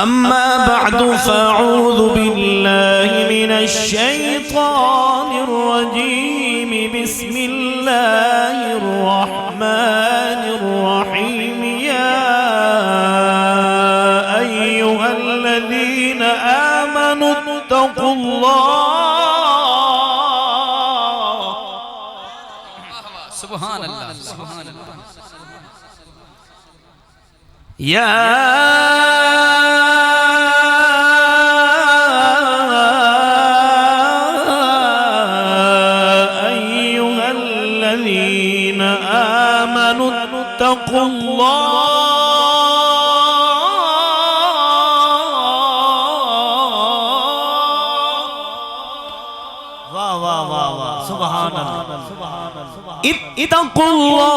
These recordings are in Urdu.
أما بعد فأعوذ بالله من الشيطان الرجيم بسم الله الرحمن الرحيم يا أيها الذين آمنوا اتقوا الله سبحان الله سبحان الله يا اتقوا الله واہ واہ واہ واہ سبحان اللہ اتقوا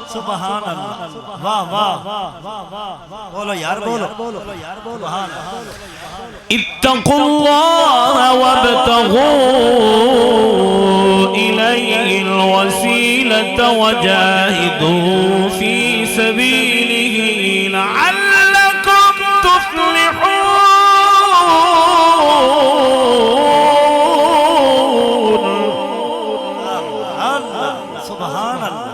سبحان اللہ واہ واہ بولو یار بولو سبحان اللہ اتقوا اللہ وابتغوا الیہ الوسیلۃ وجاہدوا فی سبیلہ لعلکم تفلحون سبحان اللہ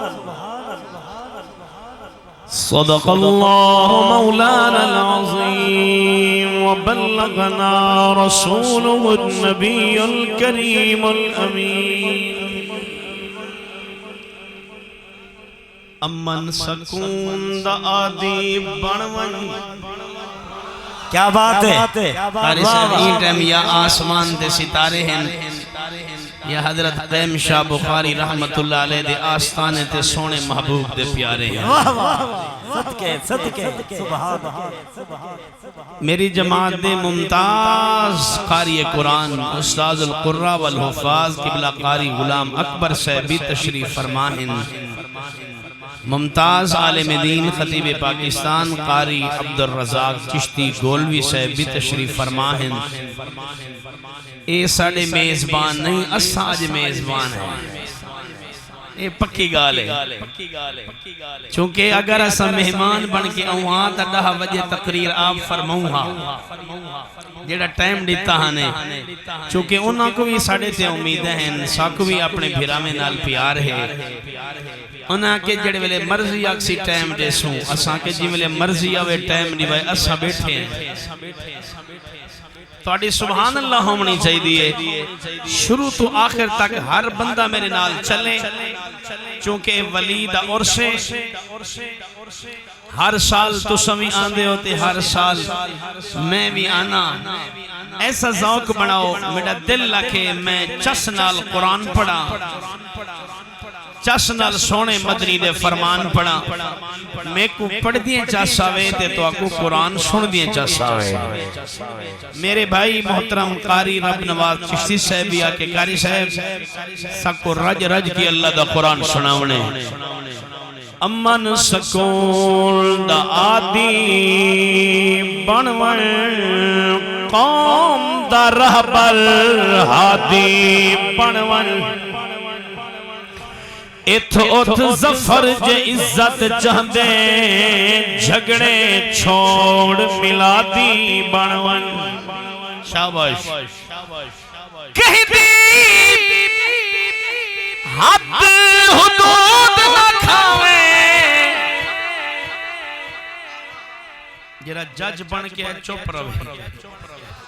صدق الله مولانا العظيم وبلغنا رسوله النبي الكريم الأمين امن سکون دا آدی بنون کیا بات ہے قاری صاحب این ٹائم یا آسمان دے ستارے ہیں یا حضرت قیم شاہ بخاری رحمت اللہ علیہ دے آستانے تے سونے محبوب دے پیارے ہیں صدقے میری جماعت دے ممتاز قاری قرآن استاذ القرآن والحفاظ قبلہ قاری غلام اکبر صاحب بھی تشریف فرمائیں ممتاز عالم دین خطیب پاکستان قاری عبدالرزاق چشتی گولوی صاحب بھی تشریف فرمائیں اے ساڑے میزبان نہیں اساج میزبان ہے اے پکی گال ہے چونکہ اگر اسا مہمان بن کے آؤں تا 10 بجے تقریر آپ فرماؤں ہاں جیڑا ٹائم دیتا ہانے چونکہ انہاں کو بھی ساڑے تے امیدیں ہیں ساکو بھی اپنے بھیرا میں نال پیار ہے انہاں کے جڑے ویلے مرضی اکسی ٹائم دے سوں اساں کے جی ویلے مرضی آوے ٹائم دی بھائی اساں بیٹھے ہیں توڑی سبحان اللہ ہونی چاہی دیئے شروع تو آخر تک ہر بندہ میرے نال چلیں چونکہ ولیدہ عرصے ہر سال تو سمی آندے ہوتے ہر سال میں بھی آنا ایسا ذوق بناؤ میرا دل لکھے میں چس نال قرآن پڑھا چس نال سونے مدنی دے فرمان پڑھا میں کو پڑھ دیئے چاساوے تے تو آکو قرآن سن دیئے چاساوے میرے بھائی محترم قاری رب نواز چشتی صاحب یا کہ قاری صاحب سکو رج رج کی اللہ دا قرآن سناونے امن سکون دا آدی بنون قوم دا رہبر ہادی بنون اتھ اتھ زفر جے عزت چاہدے جھگڑے چھوڑ ملادی بنون شاباش کہیں بھی حد حدود نہ کھاوے جیڑا جج بن کے چپ روے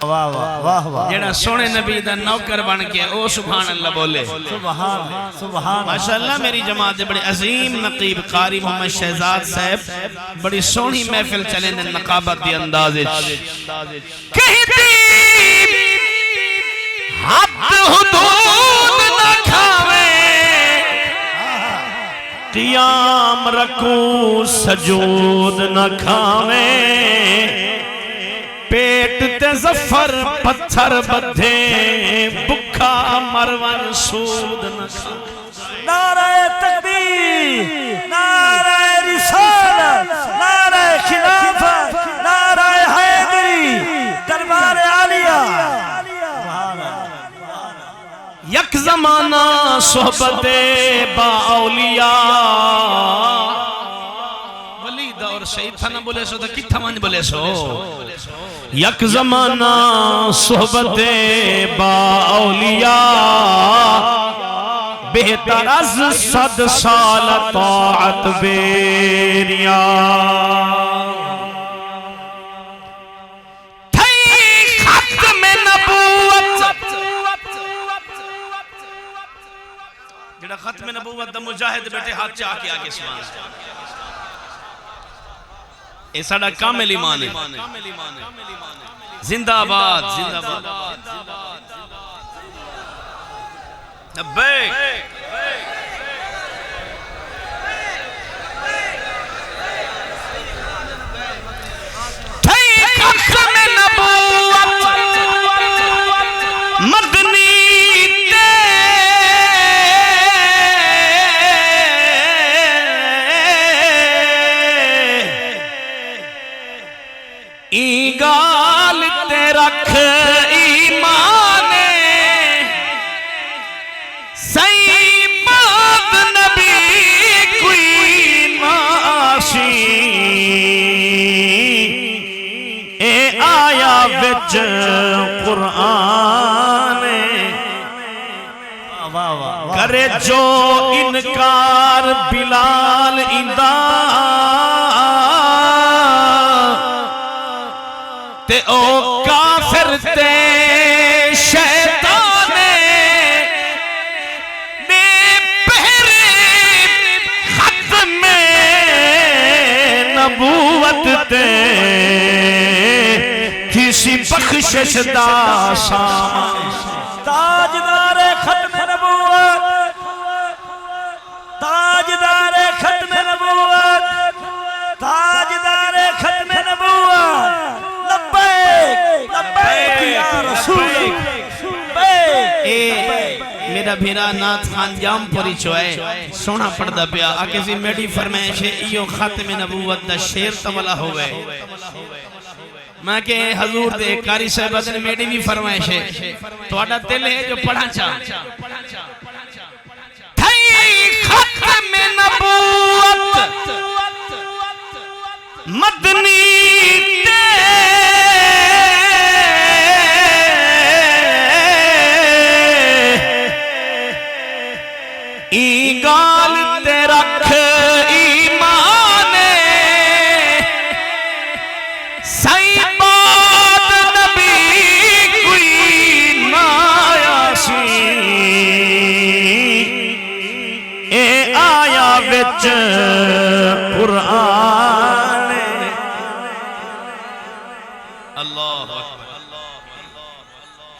جیڑا سونے نبی دا نوکر بن کے او سبحان اللہ بولے ماشاءاللہ میری جماعت بڑی عظیم نقیب قاری محمد شہزاد صاحب بڑی سونی محفل چلے نے نقابت دی اندازے کہیں بھی حد حدود نہ کھاوے قیام رکوع سجود نہ کھاوے پیٹ تے زفر پتھر بدھے بکھا مرون سود نہ کھاوے نعرہ تکبیر نعرہ رسالت نعرہ خلافت نعرہ حیدری یک زمانہ صحبت با اولیاء ولی دور شہید تھا نہ بولے سو تو کتھا من بولے سو یک زمانہ صحبت با اولیاء بہتر از 100 سال طاعت بیریا ختم نبوت دا مجاہد بیٹے ہاتھ چاہ کے آگے سبحان اے ساڑا کامل ایمان ہے زندہ آباد زندہ آباد لبیک ختم نبوت مدنی گال تے رکھ ایمان سی بات نبی کوئی ناشی اے آیا بچ قرآن کرے جو انکار بلال اندہ تے او کافر تے شیطانے بے پہرے ختم نبوت تے کسی بخشش دا شان تاجدار ختم نبوت تاجدار ختم نبوت تاجدار ختم نبوت میرا بھیرا نات خان جام پوری چوئے سونا پڑھدا پیا آکے سی میڈی فرمائش ہے ایو ختم نبوت دا شیر تملا ہوئے میں کہ حضور دے کاری صاحبہ نے میڈی بھی فرمائش ہے تو آڈا دل ہے جو پڑھا چاہ ختم نبوت مدنی گال تے رکھ ایمان سی بات نبی کوئی نایاسی اے آیا وچ قرآن اللہ اکبر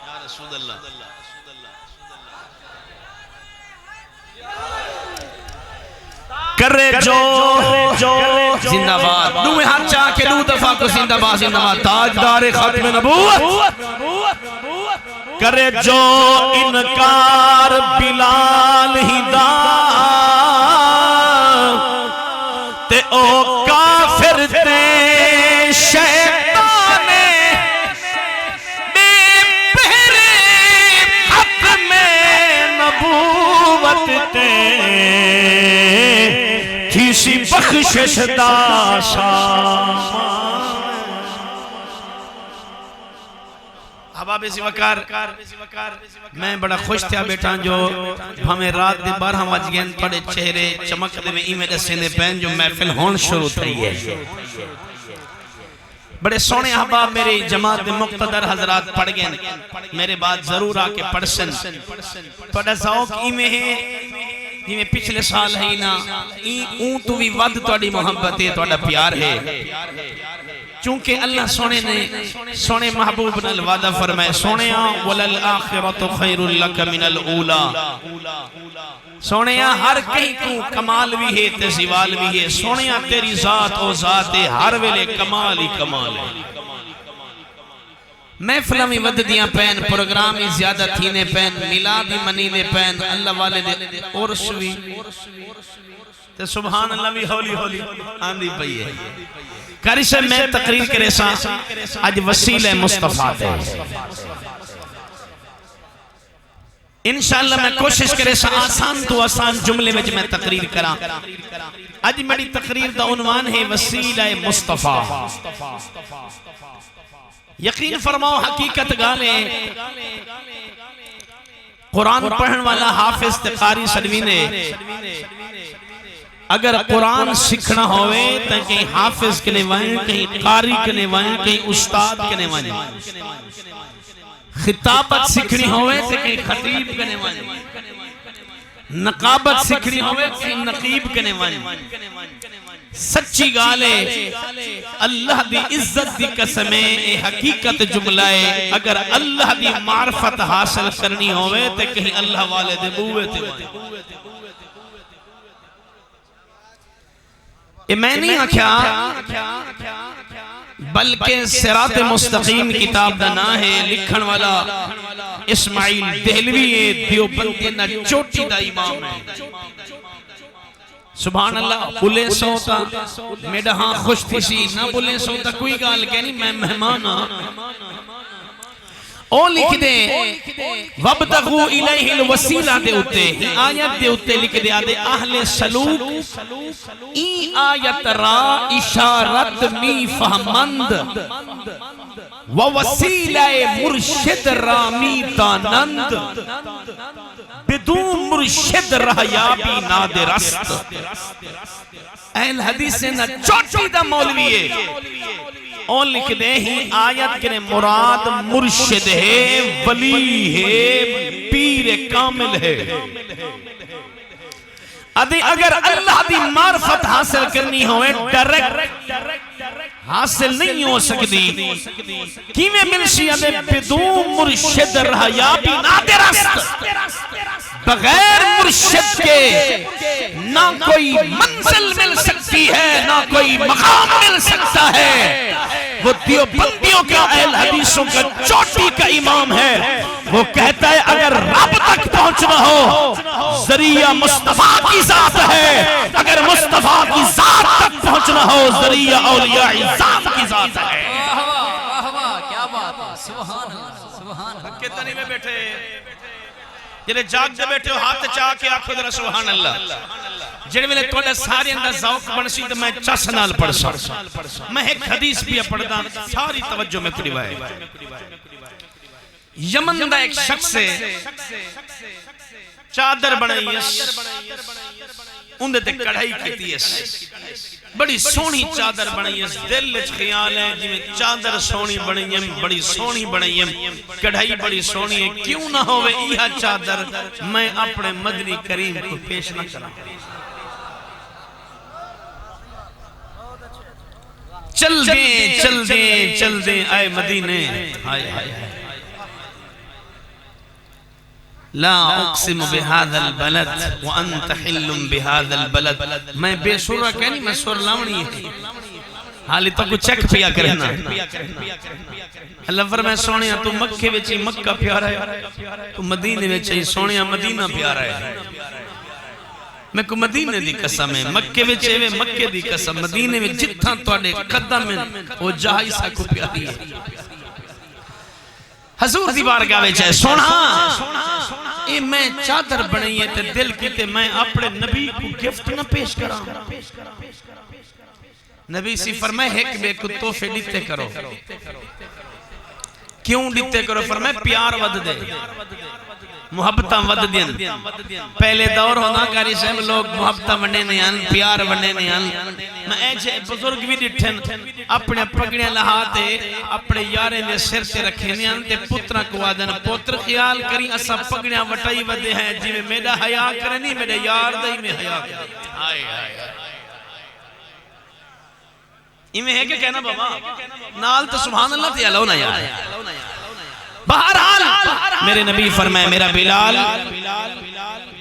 یا رسول اللہ کرے جو زندہ باد دوئے ہاتھ چاہ کے دو دفعہ کو زندہ باد تاجدار ختم نبوت کرے جو انکار بلال ہی دا تے او کافر تے شیطانے بے پہرے ختم نبوت تے کسی بخشش دا شان احباب وقار میں بڑا خوش تھا بیٹا جو ہمیں رات دے 12 بج گئے پڑے چہرے چمک دے میں ایمیں دسے نے پہن جو محفل ہون شروع تھی ہے بڑے سونے احباب میرے جماعت مقتدر حضرات پڑھ گئے میرے بعد ضرور آکے پڑھسن پڑھا ذوق ایمیں ہے جی پچھلے سال ہے نا اون تو بھی ود توڑی محبت ہے توڑا پیار ہے چونکہ اللہ سونے نے سونے محبوب نال وعدہ فرمائے سونے وَلَلْآخِرَةُ خَيْرٌ لَكَ مِنَ الْأُولَى سونے ہر کہیں کو کمال بھی ہے تزیوال بھی ہے سونے تیری ذات او ذات ہے ہر ویلے کمال ہی کمال ہے محفلہ میں ود دیاں پین پروگرامی زیادہ تھینے پین ملادی منینے پین اللہ والے دے عرشوی تے سبحان اللہ بھی ہولی ہولی آندھی پئی ہے کاری سے میں تقریر کرے سا آج وسیلہ مصطفیٰ دے انشاءاللہ میں کوشش کرے آسان تو آسان جملے میں میں تقریر کرا. آج میری تقریر دا عنوان ہے وسیلہ مصطفیٰ. یقین فرماؤ حقیقت گالے قرآن پڑھن والا حافظ قاری سلوی نے اگر قرآن سکھنا ہوئے تو کہیں حافظ کے نوائیں، کہیں قاری کے نوائیں، کہیں استاد کے نوائیں. خطابت سکھنی ہوئے تو کہیں خطیب کے نوائیں، نقابت سکھنی ہوئے تو کہیں نقیب کے نوائیں. سچی گالے اللہ دی عزت دی قسمیں اے حقیقت جملائے اگر اللہ دی معرفت حاصل کرنی ہوئے تو کہیں اللہ والے دے بوئے تے وائیں. میں نہیں آکھیا بلکہ صراط مستقیم کتاب دا نا ہے لکھن والا اسماعیل دہلوی دیوبندی نا چوٹی دا امام ہے. سبحان اللہ. بلے سوتا میڈا ہاں خوش تھی سی نہ بلے سوتا کوئی گال کہنی میں مہمان او لکھ دے وَابْتَغُوا إِلَيْهِ الْوَسِيلَةَ دے اتے ہی آیت دے اتے لکھ دے آدھے اہل سلوک ای آیت را اشارت می فہمند وَوَسِيلَ مرشد را می دانند بدون مرشد رہیابی نادر است. اہل حدیث سے نہ چوٹی دا مولوی ہے اور لکھ دے ہی آیت کے مراد مرشد ہے، ولی ہے، پیر کامل ہے. اگر اللہ دی معرفت حاصل کرنی ہوئے ڈائریکٹ حاصل نہیں ہو سکتی. کیویں ملشی ادھے بدون مرشد رہیابی نادر است. بغیر مرشد کے نہ کوئی منزل مل سکتی ہے نہ کوئی مقام مل سکتا ہے. وہ دیوبندیوں کا اہل حدیثوں کا چوٹی کا امام ہے. وہ کہتا ہے اگر رب تک پہنچنا ہو ذریعہ مصطفیٰ کی ذات ہے، اگر مصطفیٰ کی ذات تک پہنچنا ہو ذریعہ اولیاء ذات کی ذات ہے. کیا بات ہے. سبحان اللہ سبحان اللہ. کتنی میں بیٹھے جنہیں جاگ دے بیٹھے ہو ہاتھ چاہ کے آنکھو ذرا سبحان اللہ. جنہیں میں توڑے ساری اندر ذوق بنسی تو میں چس نال پڑھ سا. میں ایک حدیث بھی پڑھدا ساری توجہ میں کڑی وائے. یمن دا ایک شخص سے چادر بنائی اس اندھے تے کڑھائی کیتی اس بڑی سونی چادر بنائی اس. دل اچھ خیال ہے جی میں چادر سونی بنائی ہے، بڑی سونی بنائی ہے، کڑھائی بڑی سونی ہے، کیوں نہ ہوئے یہ چادر میں اپنے مدنی کریم کو پیش نہ کرا. چل دیں چل دیں چل دیں اے مدینے. ہائے ہائے ہائے. لا اقسم بهذا البلد وانت حل بهذا البلد. میں بے سورہ کہنی میں سور لاؤنی ہے حالی تو کچھ چیک پیا کرنا. اللہ فرمائے سونیا تو مکہ وچی مکہ پیارا ہے، تو مدینے وچی سونیا مدینہ پیارا ہے. میں کو مدینے دی قسم ہے، مکہ وچے وے مکہ دی قسم، مدینے میں جتھاں توڑے قدم ہیں وہ جہائی سا کو پیاری ہے. حضور دی بارگاہ میں چاہے سونا اے میں چادر بنائی ہے تے دل کیتے میں اپنے نبی کو گفٹ نہ پیش کرا. نبی سی فرمائے ایک بے کو تحفے دیتے کرو. کیوں دیتے کرو؟ فرمائے پیار ود دے، محبتاں ود دین. پہلے دور ہونا کاری صاحب لوگ محبتاں ونڈے نہیں آن، پیار ونڈے نہیں آن. میں ایجے بزرگ بھی ڈٹھن اپنے پگڑیاں لہاتے اپنے یارے نے سر سے رکھے نہیں آن تے پترہ کو آدن پتر خیال کری اسا پگڑیاں وٹائی ودے ہیں جی میں میرا حیاء کرے نہیں میرے یار دائی میں حیاء کرے. ایمیں ہے کہ کہنا بابا نال تو سبحان اللہ تے علو نا یار. بہرحال میرے نبی فرمائے میرا بلال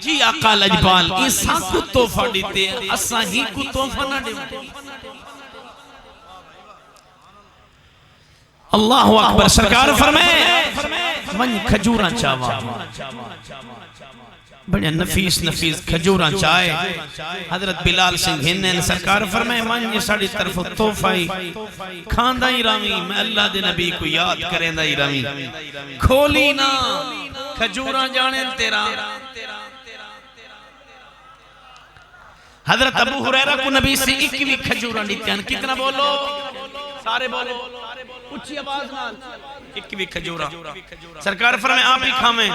جی آقا لجبال ایسا کو توفہ دیتے ہیں اسا ہی کو توفہ نہ دیتے. اللہ اکبر. سرکار فرمائے من کھجوراں چاوا بڑے نفیس نفیس کھجوراں چاہے. حضرت بلال سنگھ ہنن سرکار فرمائے من یہ ساڑی طرف توفائی کھاندہ ہی رامی میں اللہ دے نبی کو یاد کریں دا ہی رامی. کھولی نا کھجوراں جانے تیرا حضرت ابو ہریرہ کو نبی سے 21 کھجوراں دیتے ہیں کتنا بولو سارے بولو اچھی آواز نال 21 کھجوراں سرکار فرمائے آپ ہی کھامیں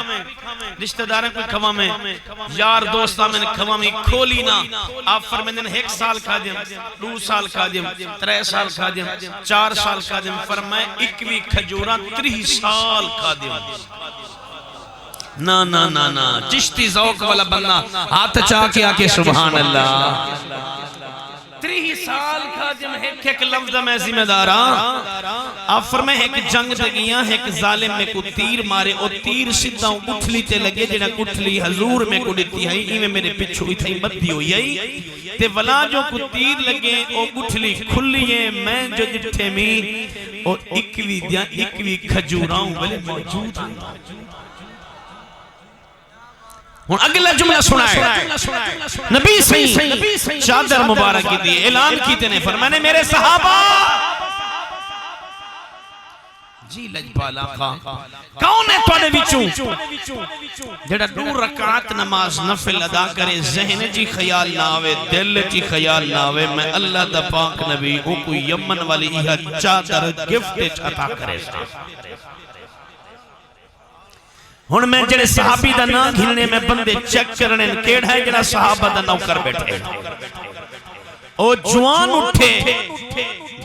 رشتہ داریں کوئی کھوامیں یار دوستہ میں نے کھوامیں کھولی نہ آپ فرمائے 1 سال کھا دیں 2 سال کھا دیں 3 سال کھا دیں 4 سال کھا دیں فرمائے 21 کھجوراں 30 سال کھا دیں نا نا نا نا چشتی ذوق والا بندہ ہاتھ چاہ کے آکے سبحان اللہ 30 سال کھا دیں ایک لفظ میں ذمہ دارا آپ فرمائے ایک جنگ دگیاں ایک ظالم میں کو تیر مارے اور تیر سدھا اٹھلی تے لگے جنہ اٹھلی حضور میں کو دیتی ہے ایمیں میرے پچھو اتھائی بدی ہوئی ہے تے ولا جو کو تیر لگے اور اٹھلی کھلی ہے میں جو جٹھے میں اور 21 کھجوراؤں بلے موجود ہیں اگلا جملہ سنائے نبی صحیح چادر مبارک کی دی اعلان کیتے نے فرمانے میرے صحابہ جی لجپال آقا کون ہے توڑے وچوں جڑا 2 رکعت نماز نفل ادا کرے ذہن جی خیال نہ آوے دل جی خیال نہ آوے میں اللہ دا پاک نبی وہ کوئی یمن والی یہ چادر گفٹ عطا کرے ہن میں جڑے صحابی دا نا گھلنے میں بندے چیک کرنے کیڑ ہے جڑا صحابہ دا نوکر بیٹھے او جوان اٹھے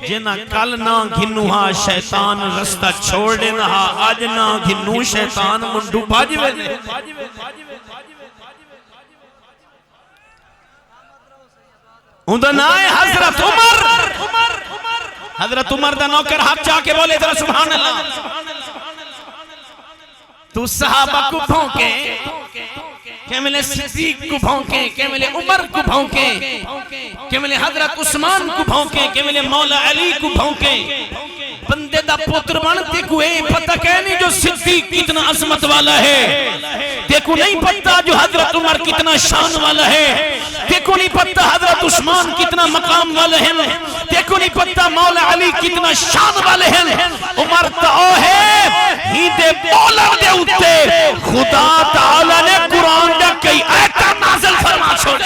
جنہ کل نا گھنو ہاں شیطان رستہ چھوڑ دینا ہاں آج نا گھنو شیطان منڈو باجوے دے اندھا نائے حضرت عمر دا نوکر ہاتھ چاہ کے بولے ذرا سبحان اللہ تو صحابہ کو بھونکے کیملے صدیق کو بھونکے کیملے عمر کو بھونکے کیملے حضرت عثمان کو بھونکے کیملے مولا علی کو بھونکے بندے دا پتر بنتے کو پتہ کہنی جو صدیق کتنا عظمت والا ہے دیکھو نہیں پتہ جو حضرت عمر کتنا شان والا ہے دیکھو نہیں پتہ حضرت عثمان کتنا مقام والے ہیں دیکھو نہیں پتہ مولا علی کتنا شان والے ہیں عمر تو ہے ہی دے بولا دے اتے خدا تعالیٰ نے قرآن دے کئی آیتہ نازل فرما چھوڑ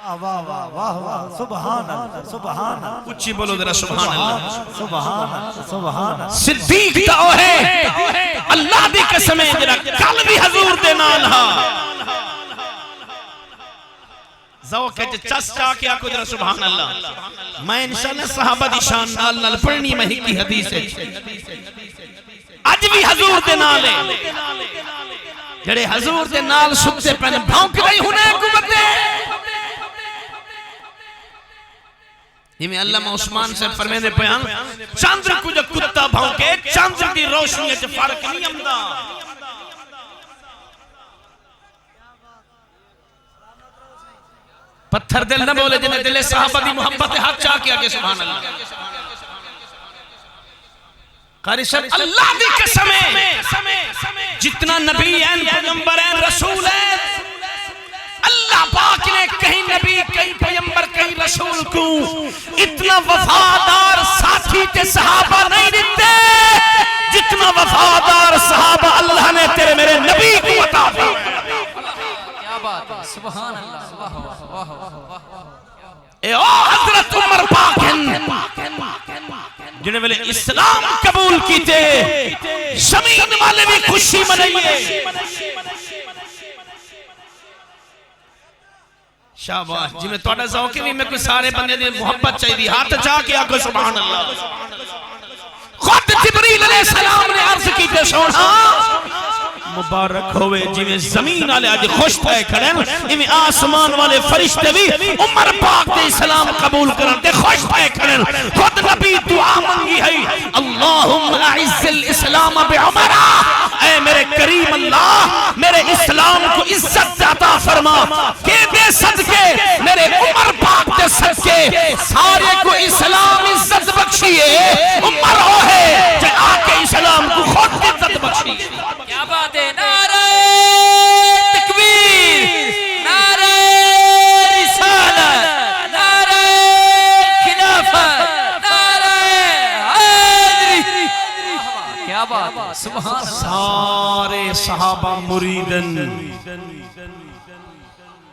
واہ واہ واہ واہ سبحان اللہ سبحان اللہ اچھی بولو ذرا سبحان اللہ سبحان اللہ سبحان اللہ صدیق تو ہے اللہ دی قسم ہے جرا کل بھی حضور دے نال ہاں ذوق ہے چس چاہ کے آکو جرا سبحان اللہ میں انشاءاللہ صحابہ دی شان نال نال پڑھنی میں ہی کی حدیث ہے آج بھی حضور دے نال ہے جڑے حضور دے نال سکتے پہنے بھونک رہی ہونے قوت دے یہ میں علامہ عثمان سے فرمینے پیان چاندر کو جو کتا بھونکے چاندر کی روشنی ہے جو فرق نہیں امدہ پتھر دل نہ بولے جنہیں دل صحابہ دی محبت ہاتھ چاہ کیا کہ سبحان اللہ قاری صاحب اللہ دی قسم ہے جتنا نبی ہیں پیغمبر ہیں رسول ہیں اللہ پاک نے کہیں نبی کہیں پیغمبر کہیں رسول کو اتنا وفادار ساتھی تے صحابہ نہیں دیتے جتنا وفادار صحابہ اللہ نے تیرے میرے نبی کو عطا دیا کیا بات ہے سبحان اللہ واہ واہ واہ اے او حضرت عمر پاک ہیں جنہیں والے اسلام قبول کیتے زمین والے بھی خوشی منائیے شاباش جی میں توڑا ذوقی نہیں میں کوئی سارے بندے نے محبت چاہی دی ہاتھ چاہ کے آگے سبحان اللہ خود جبریل علیہ السلام نے عرض کی تے سونا مبارک ہوئے جی میں زمین والے آج خوش پائے کھڑے ہیں آسمان والے فرشتے بھی عمر پاک دے اسلام قبول کرتے خوش پائے کھڑے ہیں خود نبی دعا منگی ہے اللہم اعز الاسلام بعمرہ اے میرے کریم اللہ میرے اسلام کو عزت عطا فرما کہ دے صدقے میرے عمر پاک دے صدقے سارے کو اسلام عزت بخشیے عمر ہو ہے جو آکے اسلام کو خود عزت بخشیے کیا بات ہے نعرہ تکبیر نعرہ رسالت نعرہ خلافت نعرہ حیدری کیا بات ہے سبحان اللہ صحابہ مریدن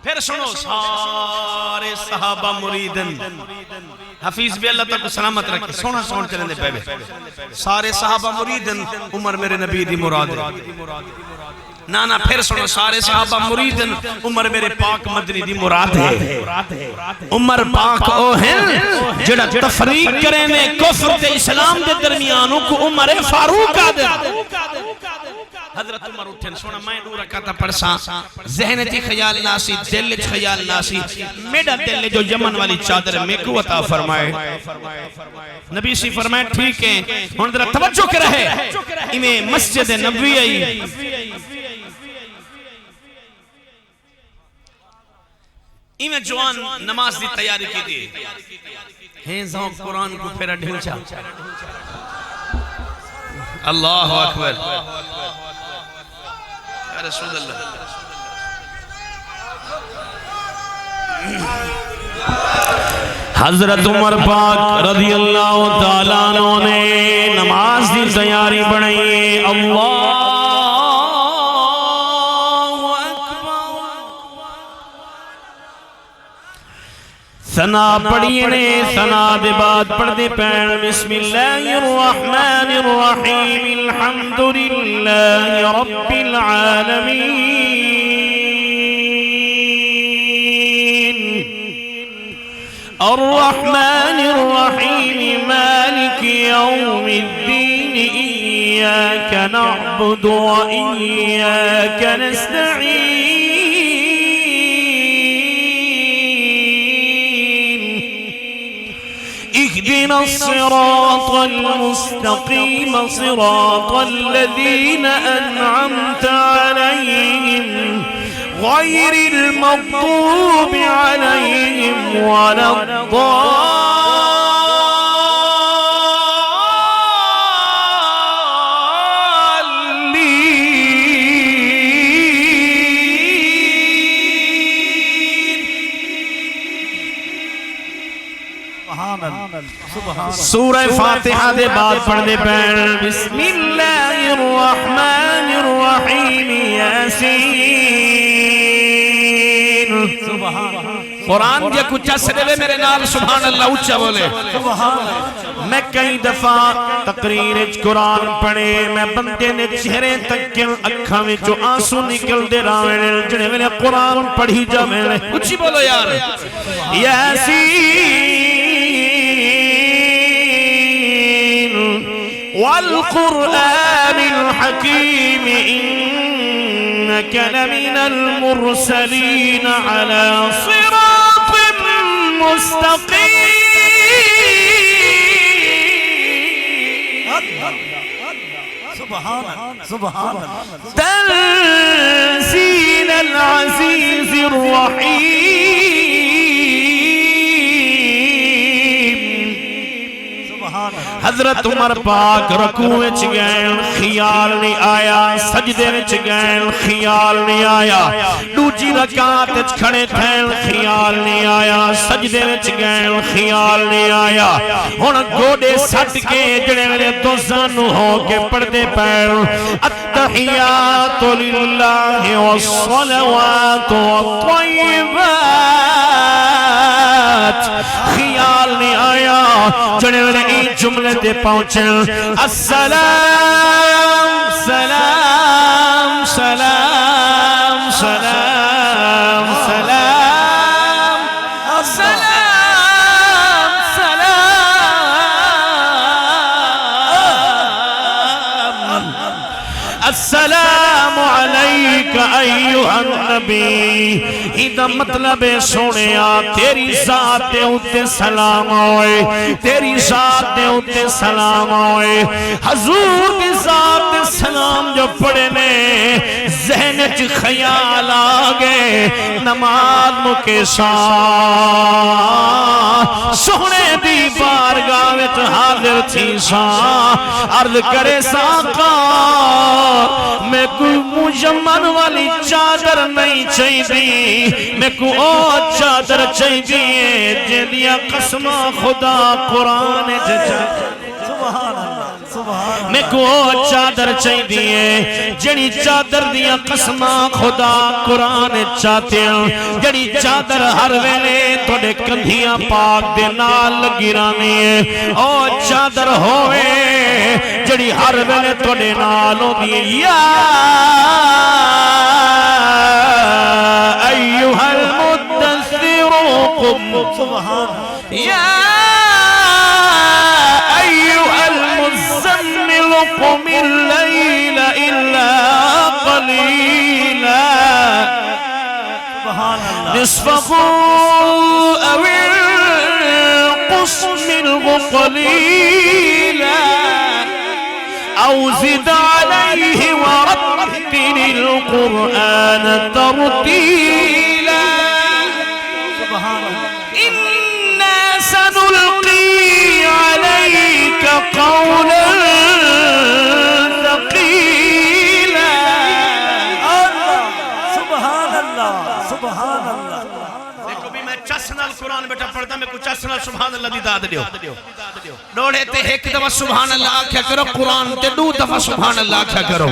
پھر سنو سارے صحابہ مریدن حفیظ بھی اللہ تک سلامت رکھے سونا سون چلیں دے پہلے سارے صحابہ مریدن عمر میرے نبی دی مراد ہے نانا پھر سنو سارے صحابہ مریدن عمر میرے پاک مدنی دی مراد ہے عمر پاک او ہیں جڑا تفریق کریں میں کفر تے اسلام دے درمیانوں کو عمر فاروق آدھے حضرت عمر اٹھن سونا میں دو رکھاتا پڑھسا ذہن تی خیال ناسی دل چ خیال ناسی میڈا دل جو یمن والی چادر میں کو عطا فرمائے نبی سی فرمائے ٹھیک ہے ہن ذرا توجہ کر رہے ایویں مسجد نبوی آئی ایویں جوان نماز دی تیاری کی دی ہیں زاؤں قرآن کو پھیرا ڈھنچا اللہ اکبر یا رسول اللہ حضرت عمر پاک رضی اللہ تعالیٰ عنہ نے نماز دی تیاری بڑھائی اللہ ثنا پڑھیے نے ثنا دے بعد پڑھ دے پین بسم اللہ الرحمن الرحیم الحمدللہ رب العالمین الرحمن الرحیم مالک یوم الدین ایاک نعبد و ایاک نستعین اهدنا الصراط المستقيم صراط الذين أنعمت عليهم غير المغضوب عليهم ولا سورہ فاتحہ دے بعد پڑھ دے پین بسم اللہ الرحمن الرحیم یاسین قرآن دیا کچھ اسرے لے میرے نال سبحان اللہ اچھا بولے میں کئی دفعہ تقریر قرآن پڑھے میں بندے نے چہرے تک کے اکھا میں جو آنسو نکل دے راوے جنہیں میں نے قرآن پڑھی جا میں نے اچھی بولو یار یاسین والقرآن الحكيم إنك لمن المرسلين على صراط مستقيم سبحان تنزيل العزيز الرحيم حضرت عمر پاک رکوع وچ گئے خیال نہیں آیا سجدے وچ گئے خیال نہیں آیا دوجی رکعت وچ کھڑے تھے خیال نہیں آیا سجدے وچ گئے خیال نہیں آیا ہن گوڑے سٹ کے جڑے میرے دوستاں نو ہو کے پڑھدے پیر التحیات للہ والصلوات والطیبات خیال نہیں آیا جڑے میرے جملے دے پہنچن السلام سلام سلام سلام سلام سلام سلام السلام علیکہ ایوہ النبی ایدہ مطلب سونے تیری ذات دے ہوتے سلام ہوئے تیری ذات دے ہوتے سلام ہوئے حضور کی ذات دے سلام جو پڑھے نے ذہن چ خیال آگے نماز مکے سونے دی بارگاہ وچ حاضر تھی عرض کرے ساقا میں کوئی مجمن والی چادر نہیں چاہیے میں کو او چادر چاہیے جے دیا قسم خدا قرآن سبحان اللہ میں کو چادر چاہی دیئے جڑی چادر دیا قسماں خدا قرآن چاہتے ہیں جڑی چادر ہر ویلے توڑے کندھیاں پاک دے نال لگی رانی ہے او چادر ہوئے جڑی ہر ویلے توڑے نالوں دی یا ایوہ المدثر قم یا ایوہ المزمل قم اللیل الا قلیلا نصفه او انقص منه قلیلا او زد علیہ ورتل القرآن ترتیلا انا سنلقی علیک قولا ثقیلا سبحان اللہ سبحان اللہ دیکھو بھی میں چسنال قرآن بیٹا پڑھتا میں کچھ چسنال سبحان اللہ دی داد دیو ڈوڑے تے ایک دفعہ سبحان اللہ آکھیا کرو قرآن تے دو دفعہ سبحان اللہ آکھیا کرو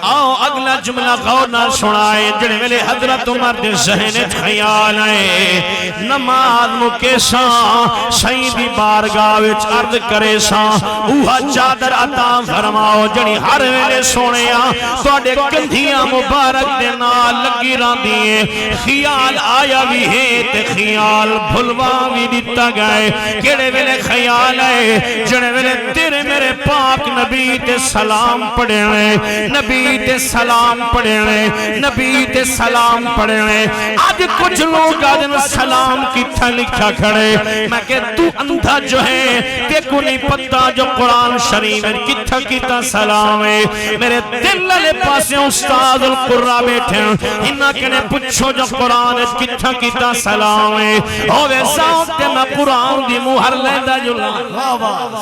آؤ اگلا جملہ غور نہ سنائے جڑے ویلے حضرت عمر دے ذہن خیال آئے نماز مکیساں شہیدی بارگاہ وچ عرض کرے ساں اوہا چادر عطا فرماؤ جڑی ہر ویلے سونیا توڑے کندھیاں مبارک دے نال لگی ران دیئے خیال آیا بھی ہے تے خیال بھلوا بھی دیتا گئے کیڑے ویلے خیال آئے جڑے ویلے تیرے میرے پاک نبی تے سلام پڑھنے نبی تے سلام پڑھنے نبی تے سلام پڑھنے آج کچھ لوگ آدن سلام کی تھا لکھا کھڑے میں کہ تو اندھا جو ہے تے کو نہیں پتا جو قرآن شریف کی تھا کیتا سلام ہے میرے دل لے پاسے استاد القرآن بیٹھے انہاں کنے پچھو جو قرآن کی تھا کیتا سلام ہے ہوئے ساؤں تے میں قرآن دی مہر لیندہ جو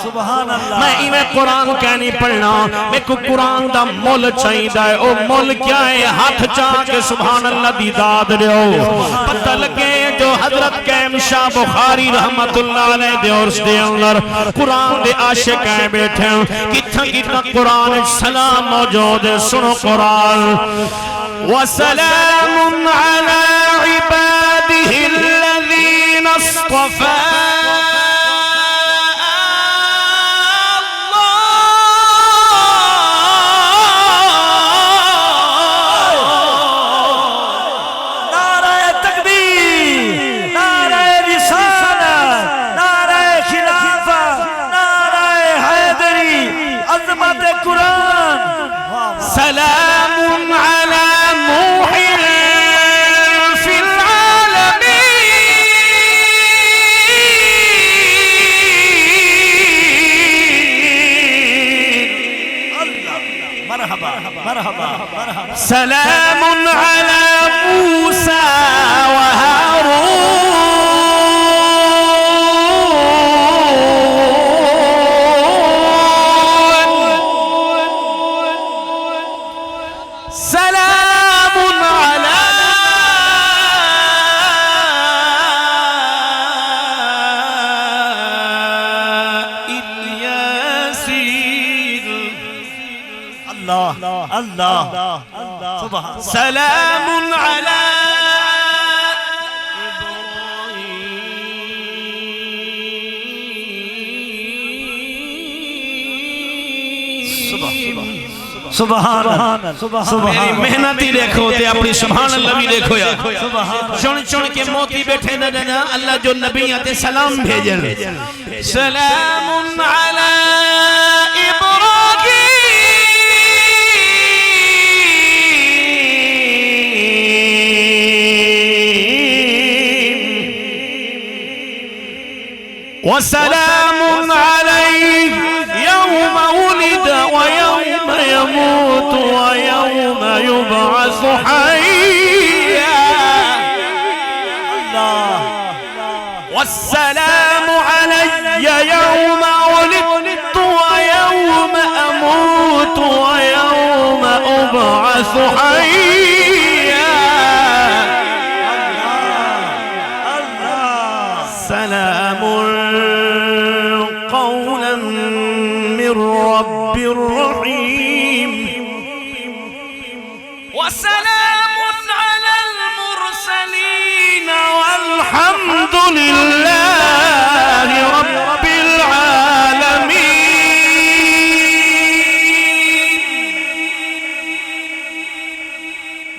سبحان اللہ میں ایویں قرآن کہنی پڑھنا میں کو قرآن دا مول چاہیدہ ہے او مول کیا ہے ہاتھ چاہ کے سبحان اللہ دی داد دیو پتہ لگے جو حضرت قیم شاہ بخاری رحمت اللہ علیہ دے اور دے اندر قرآن دے عاشق ہیں بیٹھے کتھا کتنا قرآن سلام موجود ہے سنو قرآن وَسَلَامٌ عَلَىٰ عِبَادِهِ الَّذِينَ اصْطَفَىٰ سلام على نوح في العالمين مرحبا مرحبا سلام على موسى وهارون سلام على الياسين اللہ اللہ سبحان سلام على سبحان اللہ میری محنتی دیکھو تے اپنی سبحان اللہ بھی دیکھو یا چن چن کے موتی بیٹھے نہ جانا اللہ جو نبی آتے سلام بھیجن سلام علی وسلام عليه يوم ولد ويوم يموت ويوم يبعث حيا والسلام علي يوم ولدت ويوم أموت ويوم أبعث حيا سلام قولا من وسلام على المرسلين والحمد لله رب العالمين.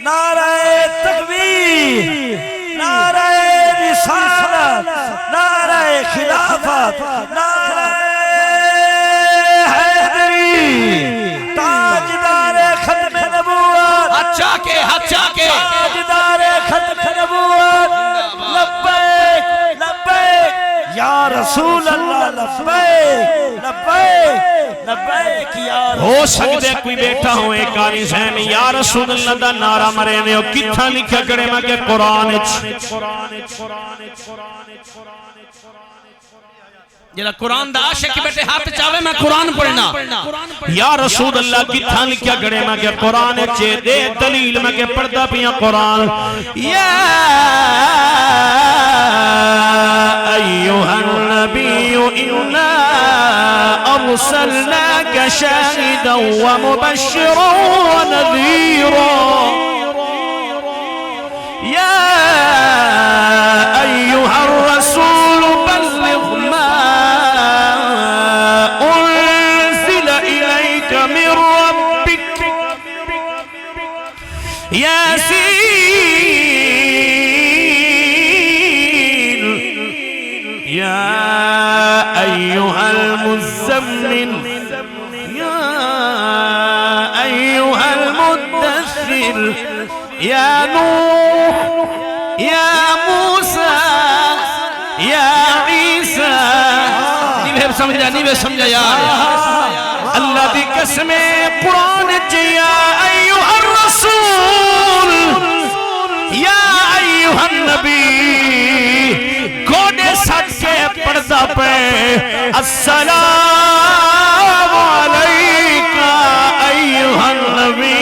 نعرہ تکبیر، نعرہ رسالت، نعرہ خلافت، نعرہ حیدری، تاجدار ختم نبوت، ہاتھ چاکے تاجدار ختم نبوت، لبیک لبیک یا رسول اللہ، لبیک لبیک لبیک یا رسول. ہو سکتے کوئی بیٹھا ہو ایک آنی سہن یا رسول اللہ دا نعرہ مرے نے کتھا لکھا کرے میں کہ قرآن جلا قرآن دا عاشق بیٹے ہاتھ چاہوے میں قرآن پڑھنا یا رسول اللہ کتھا لکھا کرے میں کہ قرآن چے دے دلیل میں کہ پڑھتا پیا قرآن. یا ایوہا النبی انا ارسلناک شاہدا ومبشرا ونذیرا. یا ایوہا الرسول بلغ ما انزل الیک من ربک. یاسین یا ایوہا المزمن یا ایوہا المدثر یا نوح یا موسیٰ یا عیسیٰ. نہیں سمجھا یار اللہ دی قسم قرآن یا ایوہا الرسول یا ایوہا النبی گوڑے سٹ کے پڑھتا پہ السلام علیکہ ایوہا النبی.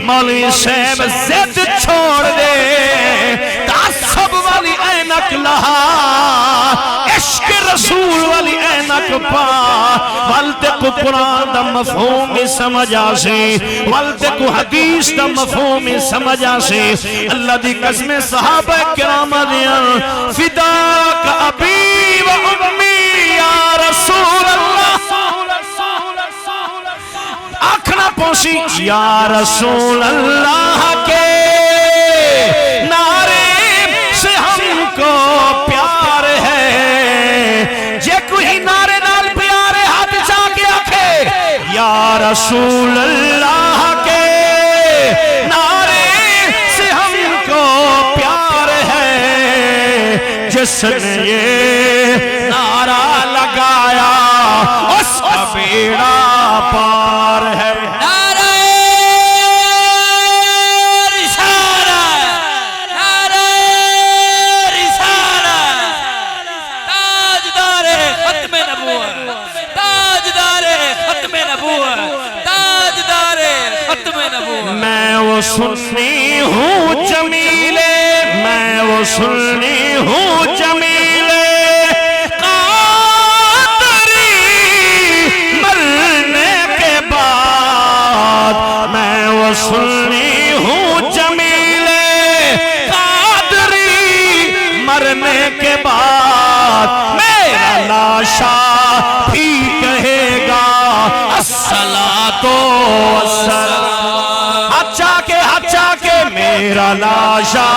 مولوی صاحب زد چھوڑ دے تعصب والی اینک لہا عشق رسول والی اینک پا والتے کو قرآن دا مفہوم سمجھ آسے والتے کو حدیث دا مفہوم سمجھ آسے. اللہ دی قسم صحابہ کرام دیا فداک ابی و امی یا رسول اللہ. آنکھنا پوسی یا رسول اللہ کے نعرے سے ہم کو پیار ہے. جے کوئی نعرے نال پیار ہے ہاتھ جا کے آکھے یا رسول اللہ کے نعرے سے ہم کو پیار ہے. جس نے یہ نعرہ لگایا اس کا بیڑا پار ہے. نعرہ رسالت، نعرہ رسالت، تاجدار ختم نبوت، تاجدار ختم نبوت، تاجدار ختم نبوت. میں وہ سنی ہوں جمیلے، میں وہ سنی ہوں جمیلے سنی ہوں جمیلے قادری مرنے کے بعد میرا لاشا بھی کہے گا الصلاۃ والسلام. ہچا کے میرا لاشا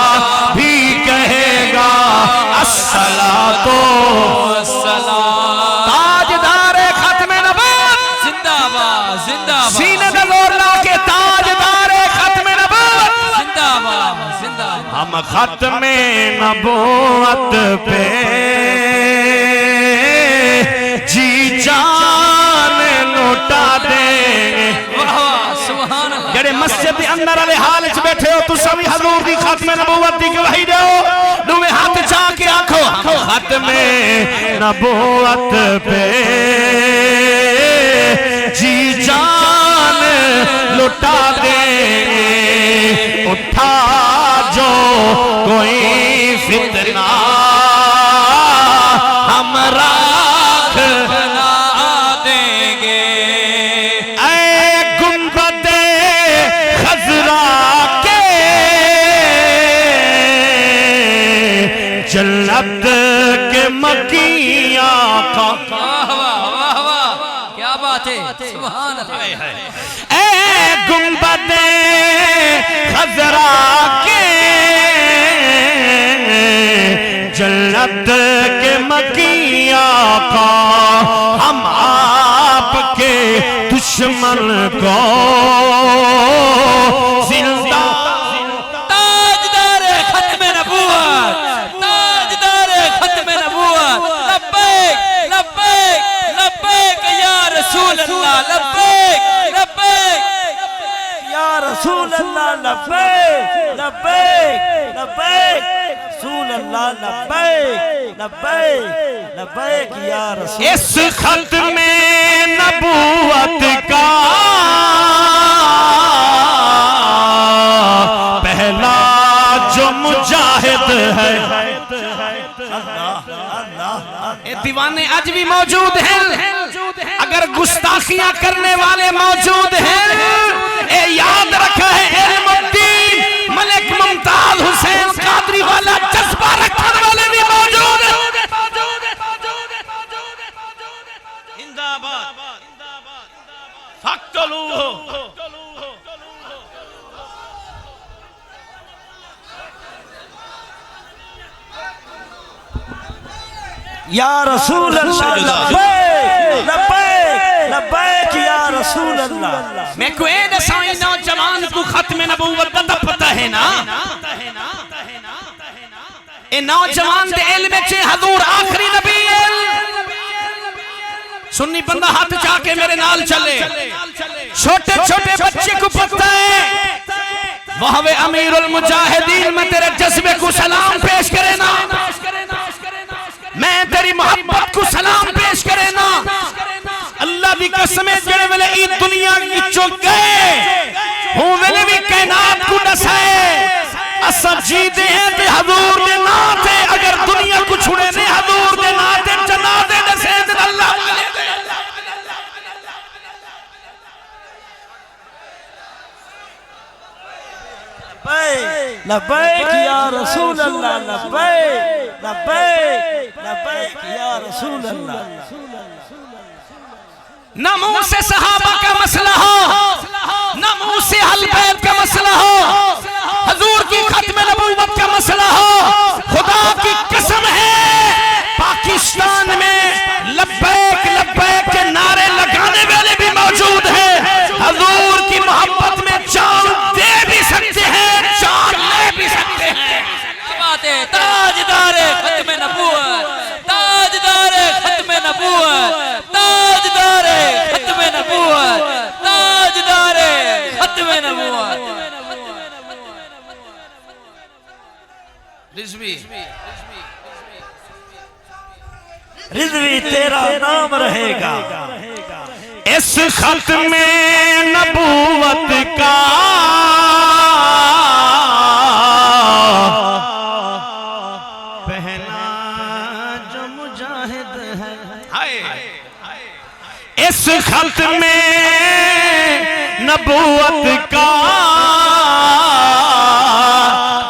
بھی کہے گا الصلاۃ والسلام. تاجدار ختم نبوت زندہ باد زندہ باد. سینے میں زور لا کے تاجدار ختم نبوت زندہ باد زندہ باد. ہم ختم نبوت پہ جی جان لوٹا دیں گے. جڑے مسجد دی اندر والے حال وچ بیٹھے ہو تو سبھی حضور دی ختم نبوت دی گواہی دیو. دوویں ہاتھ چا کے آکھو ختم نبوت پہ جی جان لٹا دیں گے. اٹھا جو کوئی فتنہ ہم راکھ بنا دیں گے. اے گنبد خز جنت کے مکی آقا واہ واہ واہ واہ کیا بات ہے سبحان اللہ اے گنبد خضرا کے جنت کے مکی آقا ہم آپ کے دشمن کو زندہ تاجدار ختم نبوت تاجدار ختم نبوت لبیک لبیک لبیک یا رسول اللہ لبیک لبیک یا رسول اللہ لبیک لبیک لبیک رسول اللہ لبیک لبیک لبیک یا رسول اس ختم نبوت کا پہلا جو مجاہد ہے یہ دیوانے آج بھی موجود ہیں اگر گستاخیاں کرنے والے موجود ہیں اے یاد رکھا ہے علم الدین ملک ممتاز حسین قادری والا جذبہ رکھنے والے بھی موجود ہیں فاقتلوہ یا رسول اللہ لبیک لبیک لبیک یا رسول اللہ میں کوئی دسائی نوجوان کو ختم نبوت دا پتہ ہے نا اے نوجوان دے علم چھے حضور آخری نبی سنی بندہ ہاتھ جا کے میرے نال چلے چھوٹے چھوٹے بچے کو پتہ ہے وہاں امیر المجاہدین میں تیرے جذبے کو سلام پیش کرے نا میں تیری محبت کو سلام پیش کرے نا اللہ دی قسمیں جڑے ویلے ای دنیا کی چک گئے ہوں ویلے بھی کائنات کو ڈسائے اسب جی دے ہیں تے حضور دے ناتے اگر دنیا کو چھوڑے نے حضور دے ناتے جناتے ڈسے دے اللہ والے دے لبیک یا رسول اللہ لبیک لبیک لبیک یا رسول اللہ نہ منہ سے صحابہ کا مسئلہ ہو نہ منہ سے اہل بیت کا مسئلہ ہو حضور کی ختم نبوت کا مسئلہ ہو خدا کی قسم ہے پاکستان میں لبیک لبیک کے نعرے لگانے والے بھی موجود ہیں حضور کی محبت میں جان دے بھی سکتے ہیں جان لے بھی سکتے ہیں بات ہے تاجدار ختم نبوت تاجدار ختم نبوت تاجدار ختم نبوت تاجدار ختم نبوت رضوی رضوی تیرا نام رہے گا اس ختم نبوت کا پہلا جو مجاہد ہے اس ختم نبوت کا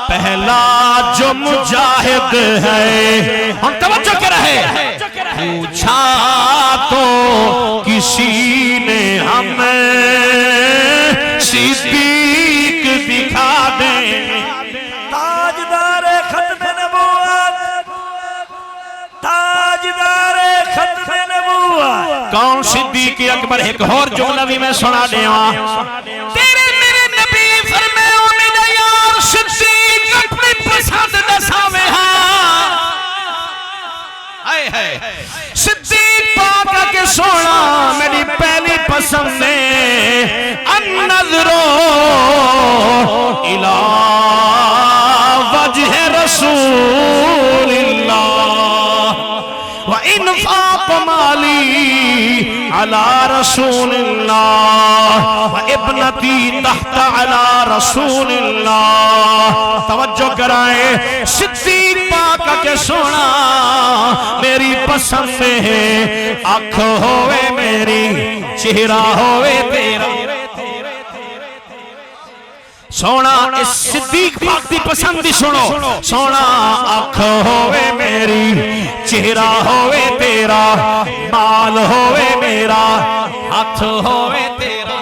پہلا جو مجاہد ہے ہم توجہ کر رہے پوچھا تو کسی نے ہمیں صدیق دکھا دیں تاجدار ختم نبوت تاجدار ختم نبوت کون صدیق اکبر ایک اور جملہ بھی میں سنا دیا تیرے میرے نبی فرمائے میرا یار صدیق اپنی پسند دساوے ہاں صدیق پاک کے سونا میری پہلی پسند ہے النظرو الہ وجہ رسول اللہ وانفاق مالی علی رسول اللہ وابنتی تحت علی رسول اللہ توجہ کرائیں صدیق پاک کے سونا میری پسند ہے آنکھ ہوئے میری چہرہ ہوئے تیرا سونا اس صدیق پاک دی پسند دی سنو سونا آنکھ ہوئے میری چہرہ ہوئے تیرا مال ہوئے میرا ہاتھ ہوئے تیرا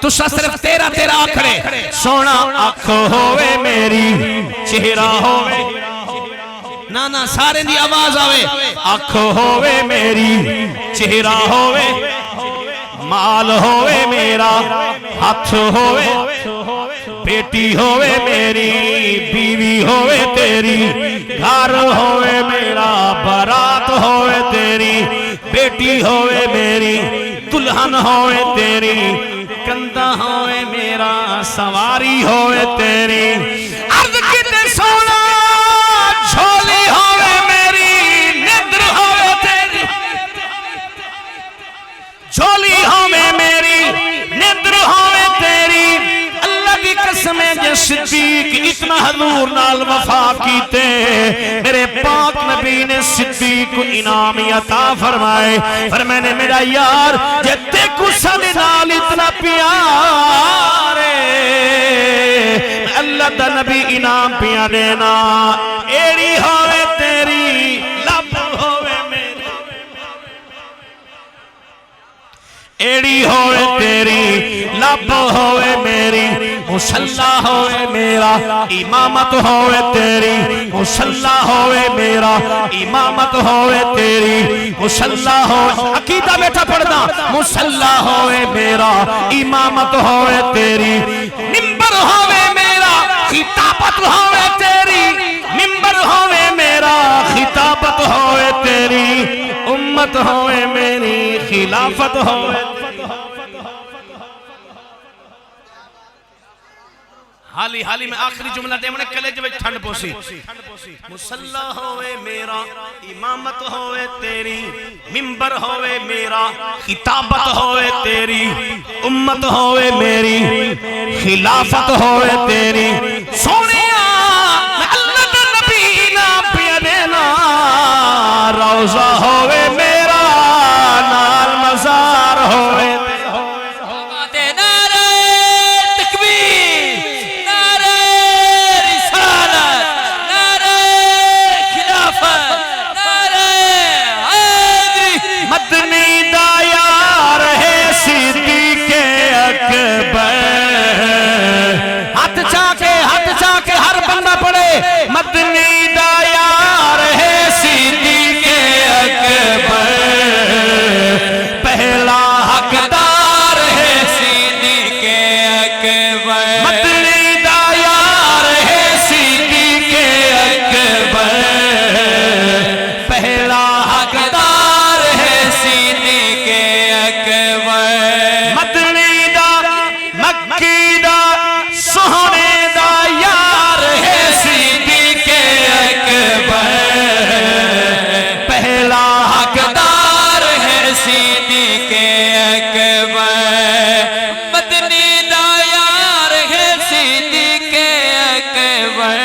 تو صرف تیرا تیرا آکھڑے سونا آنکھ ہوئے میری چہرہ ہوئے نا سارے دی آواز آوے آنکھ ہوئے میری چہرہ ہوئے مال ہوئے میرا ہاتھ ہوئے بیٹی ہوئے میری بیوی ہوئے تیری گھر ہوئے میرا برات ہوئے تیری بیٹی ہوئے میری دلہن ہوئے تیری کندہ ہوئے میرا سواری ہوئے تیری عرض کتے سونا جھولی ہوئے میری ندر ہوئے تیری جھولی ہوئے میری ندر ہوئے تیری اللہ کی قسم ہے جے صدیق اتنا حضور نال وفا کیتے میرے پاک نبی نے صدیق کو انعامی عطا فرمائے فرمائے میرا یار جتے کو سنے نال اتنا پیارے اللہ دا نبی انعام پیا دینا ایڑی ہوئے تیری لب ہوئے میری ایڑی ہوئے تیری لب ہوئے میری مسلح ہوئے میرا امامت ہوئے تیری مسلح ہوئے میرا امامت ہوئے تیری مسلح ہوئے عقیدہ بیٹھا پڑھنا مسلح ہوئے میرا امامت ہوئے تیری منبر ہوئے میرا خطابت ہوئے تیری منبر ہوئے میرا خطابت ہوئے تیری امت ہوئے میری خلافت ہوئے حالی میں آخری جملہ دے منے کلے جو ٹھنڈ پوسی مسلح ہوئے میرا امامت ہوئے تیری منبر ہوئے میرا خطابت ہوئے تیری امت ہوئے میری خلافت ہوئے تیری سونیا میں اللہ دا نبی نام پیا دینا روزہ ہوئے میرا نال مزار ہوئے مدنی دا یار ہے صدیق اکبر پہلا حقدار ہے صدیق اکبر مدنی دا یار ہے صدیق اکبر پہلا حقدار ہے صدیق اکبر مدنی دا مکی دا سہنے دا یار ہے پہلا حقدار ہے صدیق اکبر مدنی دا یار ہے صدیق اکبر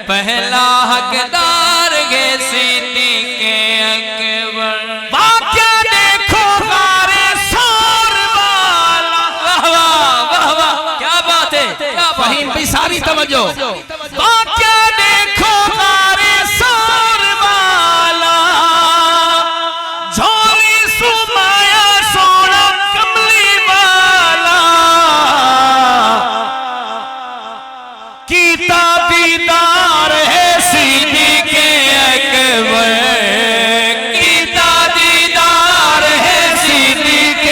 پہلا حقدار ہے صدیق اکبر واقعہ دیکھو غار سور والا واہ واہ واہ کیا بات ہے فہیم بھی ساری توجہ واقعہ دیکھو غار سور والا جھولی سمایا سونا کملی والا کیتا دیدار ہے صدیق اکبر کیتا دیدار ہے صدیق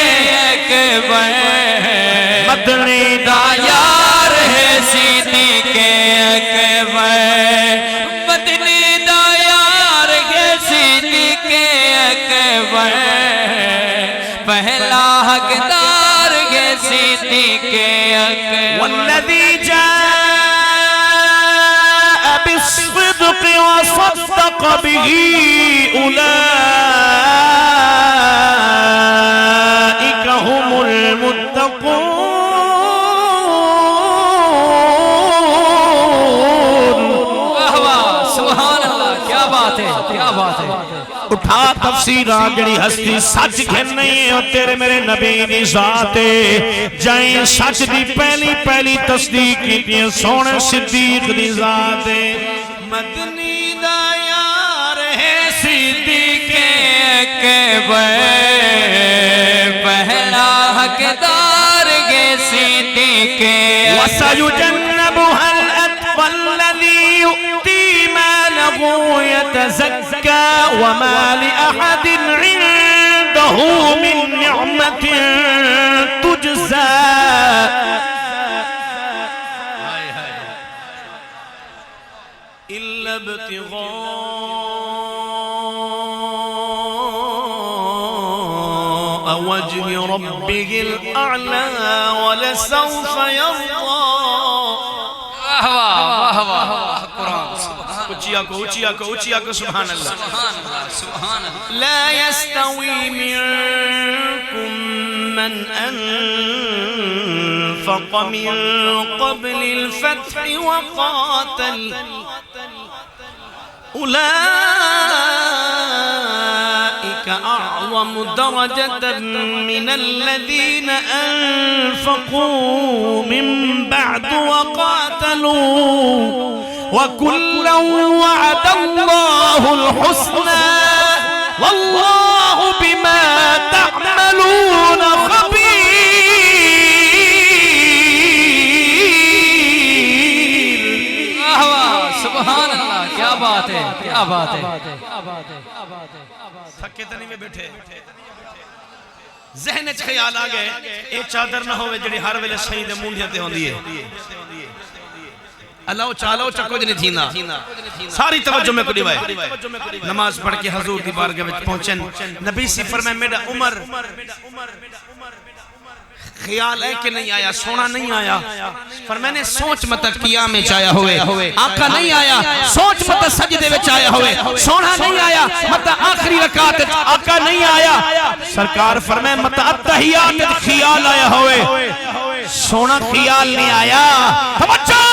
اکبر مدنی دا یار ہے صدیق اکبر مدنی دا یار ہے صدیق اکبر پہلا حقدار ہے صدیق اکبر والذی جاء بالصدق وصدق به اولئک هم المتقون سبحان اللہ کیا بات ہے اٹھا تفسیرہ جڑی ہستی سچ گھن نہیں ہے تیرے میرے نبی دی ذات جائیں سچ دی پہلی تصدیق کی سونے صدیق دی ذات مدنی دا یار ہے صدیق کے پہلا حقدار گے صدیق وَسَيُجَنَّبُهَا الْأَتْقَى الَّذِي يُؤْتِي مَالَهُ يَتَزَكَّى وَمَا لِأَحَدٍ عِندَهُ مِن نِعْمَةٍ تُجْزَى إِلَّا ابْتِغَاءَ وجه ربه الأعلى ولسوف يرضى اچیا کو سبحان اللہ لا يستوي منكم من أنفق من قبل الفتح وقاتل أعظم درجة من الذين أنفقوا من بعد وقاتلوا وكلا وعد الله الحسنى والله بما تعملون خبير سبحان اللہ کیا بات ہے کیا بات ہے تھکے تنی میں بیٹھے ذہن اچھ خیال آگئے ایک چادر نہ ہوئے جڑی ہر ویلے شہید مونڈیاں ہوں دیئے اللہ چالو چکو جنی تھینا ساری توجہ میں کڑی وائے نماز پڑھ کے حضور دی بارگاہ میں پہنچن نبی سی فرمائے میرا عمر خیال ہے کہ نہیں آیا سونا نہیں آیا پر میں نے سوچ مت قیام میں چایا ہوئے آقا نہیں آیا سوچ مت سجدے میں چایا ہوئے سونا نہیں آیا مت آخری رکعت آقا نہیں آیا سرکار فرمائے مت اتحیات خیال آیا ہوئے سونا خیال نہیں آیا توجہ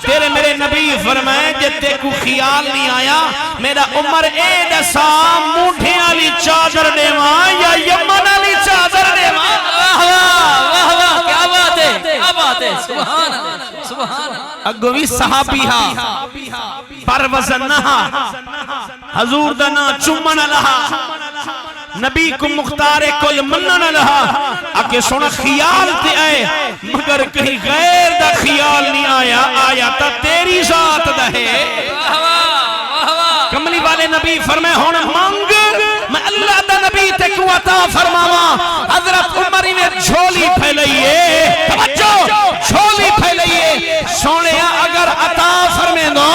تیرے میرے نبی فرمائے جتے کو خیال نہیں آیا میرا عمر اے دسام موٹھے والی چادر دیواں یا یمن والی چادر دیواں کیا بات ہے کیا بات ہے سبحان اللہ سبحان اللہ اگوی صحابی ہا پر وزن نہا حضور دنا چمن لہا نبی کو مختار کوئی منن لہا اکے سونا خیال تے آئے مگر کہیں غیر دا خیال نہیں آیا آیا تا تیری ذات دا ہے کملی والے نبی فرمائے ہونا مانگ میں اللہ دا نبی تے کو عطا فرماوا حضرت عمری نے جھولی پھیلئیے توجہ جھولی پھیلئیے سونے اگر عطا فرمے دو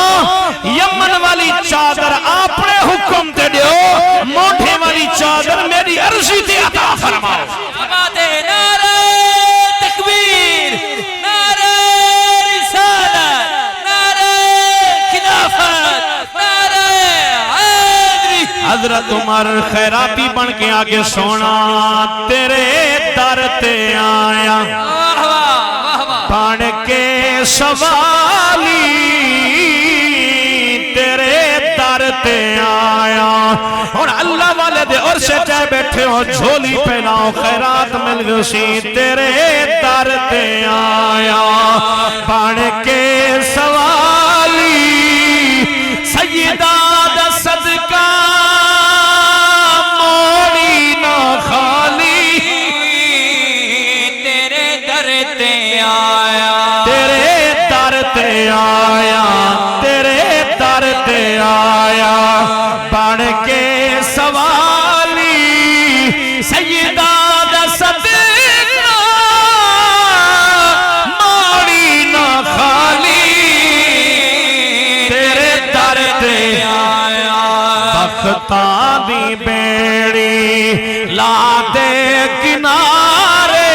یمن والی چادر اپنے حکم تے دیو موٹھے والی چادر میری عرضی تے عطا فرماؤ نعرہ تکبیر نعرہ رسالت نعرہ خلافت نعرہ حیدری حضرت عمر خیراتی بن کے آگے سونا تیرے در تے آیا پڑھ کے سوالی تیرے در تے آیا اور اللہ والے دے اور سے چاہے بیٹھے ہو جھولی پہناؤ خیرات مل گسی تیرے در تے آیا پڑھ کے سوالی سیدہ دا صدقہ موڑی نہ خالی تیرے در تے آیا تیرے در تے آیا تیرے در تے آیا بڑھ کے سوالی سیدہ دا صدقہ موڑی نہ خالی تیرے در تے آیا بختاں دی بیڑی لا دے کنارے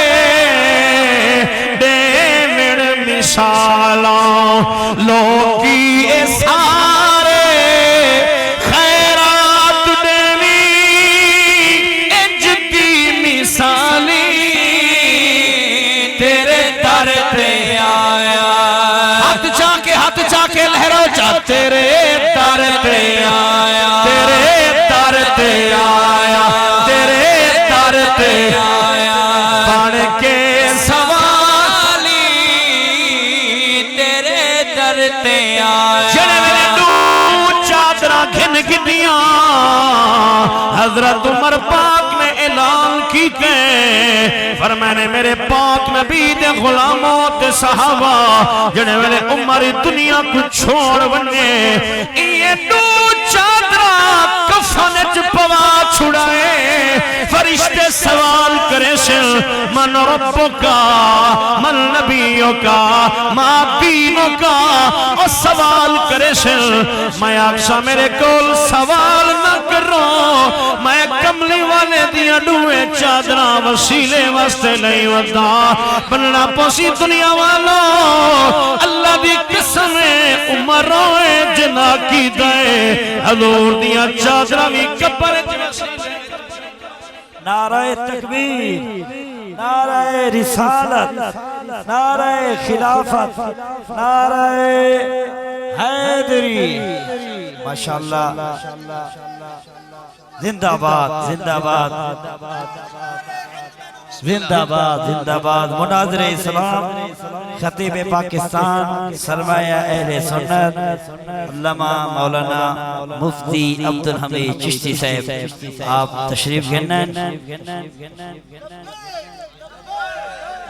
دیوڑ مثالاں لوگی اے سارے خیرات دیوی انج دی مثالی تیرے در تے آیا ہاتھ چا کے لہرو چا تیرے در تے آیا تیرے در تے تے آئے جڑے ویلے دو چادرہ گھن گدیاں حضرت عمر پاک نے اعلان کیتے فرمانے میرے پاک نبی دے غلاموں دے صحابہ جڑے ویلے عمر دنیا کو چھوڑ بنے یہ دو چادرہ کفنچ پوا چھڑائے فرشتے سوال کرے سے من ربوں کا من نبیوں کا ما دینوں کا اور سوال کرے سے میں آقا میرے کول سوال نہ کرو میں کملی والے دیا دوے چادرہ وسیلے واسطے نہیں ودا بننا پوسی دنیا والو اللہ دی قسم عمروے جنا کی دائے حضور دیا چادرہ بھی کپر نعرہ تکبیر نعرہ رسالت نعرہ خلافت نعرہ حیدری ماشاءاللہ زندہ باد زندہ باد زندہ باد زندہ باد مناظر اسلام خطیب پاکستان سرمایہ اہل سنت علامہ مولانا مفتی عبدالحمید چشتی صاحب آپ تشریف گنن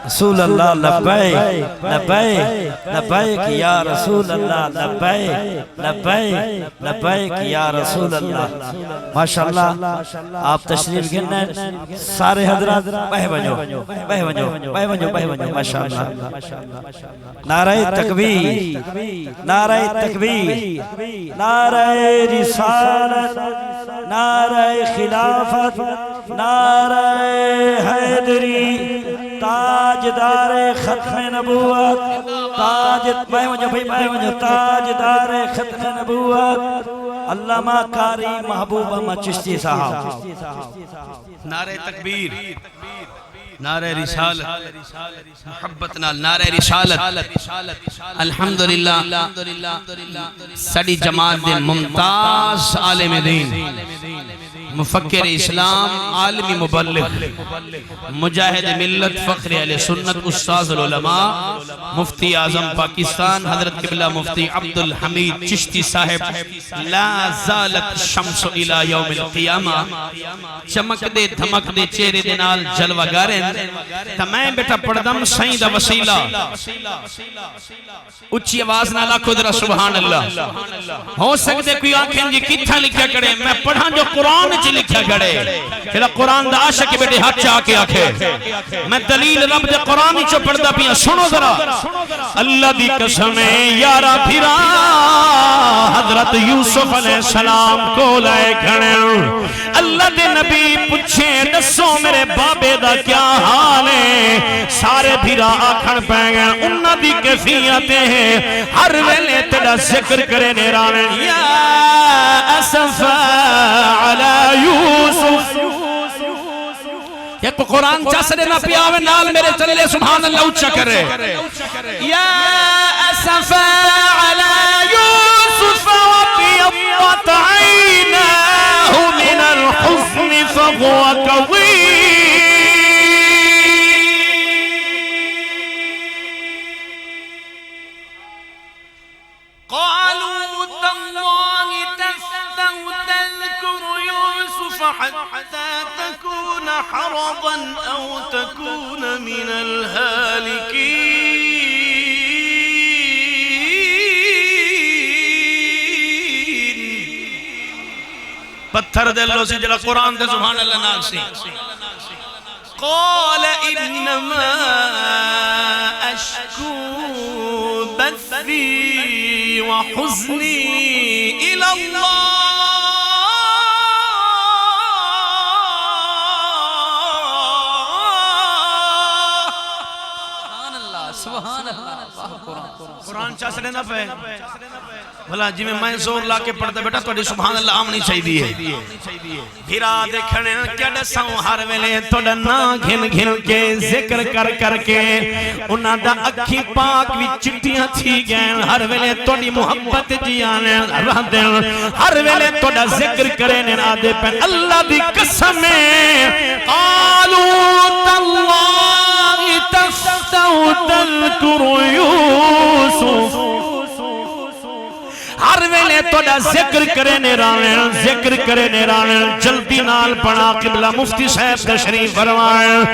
رسول اللہ لبیک لبیک لبیک یا رسول اللہ لبیک لبیک لبیک یا رسول اللہ ماشاءاللہ آپ تشریف گنن سارے حضرات بہ بنو بہ بنو بہ بنو بہ بنو ماشاءاللہ نعرہ تکبیر نعرہ تکبیر نعرہ رسالت نعرہ خلافت نعرہ حیدری تاجدار ختم نبوت تاجدار ختم نبوت علامہ قاری محبوب احمد چشتی صاحب نعرہ تکبیر نعرہ رسالت محبتنا نعرہ رسالت الحمدللہ سڑی جماعت دے ممتاز عالم دین مفکر اسلام عالمی مبلغ مجاہد ملت فخر اہل سنت استاذ العلماء مفتی اعظم پاکستان حضرت قبلہ مفتی عبدالحمید چشتی صاحب لا زالت شمس الى یوم القیامہ چمک دے دھمک دے چہرے دے نال جلوہ گاریں تا میں بیٹا پڑھدم سائیں دا وسیلہ اچھی آواز نہ لاکھو درہ سبحان اللہ ہو سکتے کوئی آنکھیں جی کتھا لکھا کرے میں پڑھا جو قرآن چی لکھا کرے کہ قرآن دا عاشق بیٹے ہاتھ چاہ کے آکھے میں دلیل رب دے قرآن چو پڑھدا پیا سنو ذرا اللہ دی قسم یارا پھرا حضرت یوسف علیہ السلام کو لائے کھڑے اللہ دے نبی پوچھے دسو میرے بابے دا کیا حال ہے سارے بھیرا آکھن پہ گئے انہاں دی کیفیتیں ہیں ہر ویلے تیرا ذکر کرے نیرانے یا اسفا علی یوسف یہ قرآن چاسرے نہ پیاوے نال میرے چلے سبحان اللہ اچھا کرے یا اسفا علی یوسف وبیضت عیناہ من الحزن فهو کظیم قالوا تالله تفتأ تذكر يوسف حتى تكون حرضا أو تكون من الهالكين پتھر دلو سے جڑا قرآن دے سبحان اللہ ناک سے قال انما اشکو بثی وحزنی الى اللہ سبحان اللہ قرآن چاہ سڑے نہ پہ بھلا جی میں زور لا کے پڑھتا بیٹا توڑی سبحان اللہ آمنی چاہی دیئے بھیرا دیکھنے کیا ڈساؤں ہر ویلے توڑا نا گھن گھن کے ذکر کر کر کے انہاں دا اکھی پاک بھی چٹیاں تھی گئے ہر ویلے توڑی محبت جیانے رہ دیں ہر ویلے توڑا ذکر کرے نہ دے پہ اللہ دی قسم قالوا تاللہ تفتأ تذکر یوسف ویلے توڑا ذکر کرے نیرانن جلدی نال پڑھا قبلہ مفتی صاحب تشریف فرمائیں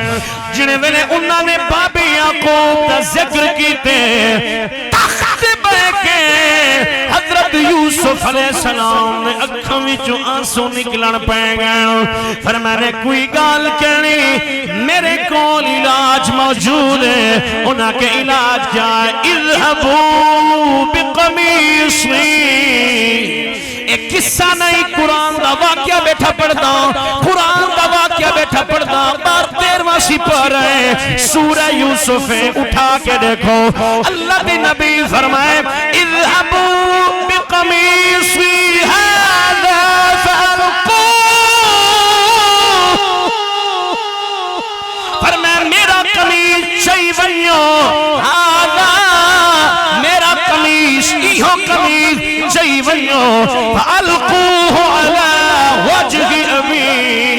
جنہیں ویلے انہوں نے بابی یعقوب دا ذکر کیتے تخت بے کے حضرت یوسف علیہ السلام نے اکھوں وچوں آنسو نکلن پے گئے فرمایا کوئی گال کہنی میرے کول علاج موجود ہے انہاں کے علاج کیا ہے اذهبوا بقمیصی ایک قصہ نہیں قرآن دا واقعہ بیٹھا پڑھتا قرآن دا واقعہ بیٹھا پڑھتا بار 13واں سپارہ رہے سورہ یوسف اٹھا کے دیکھو اللہ دی نبی فرمائے اذهبوا بقمیصی هذا فألقوه فرمائے میرا قمیص چاہی ونیو هذا میرا قمیص ایہو قمیص چاہی ونیو فألقوه على وجه أبي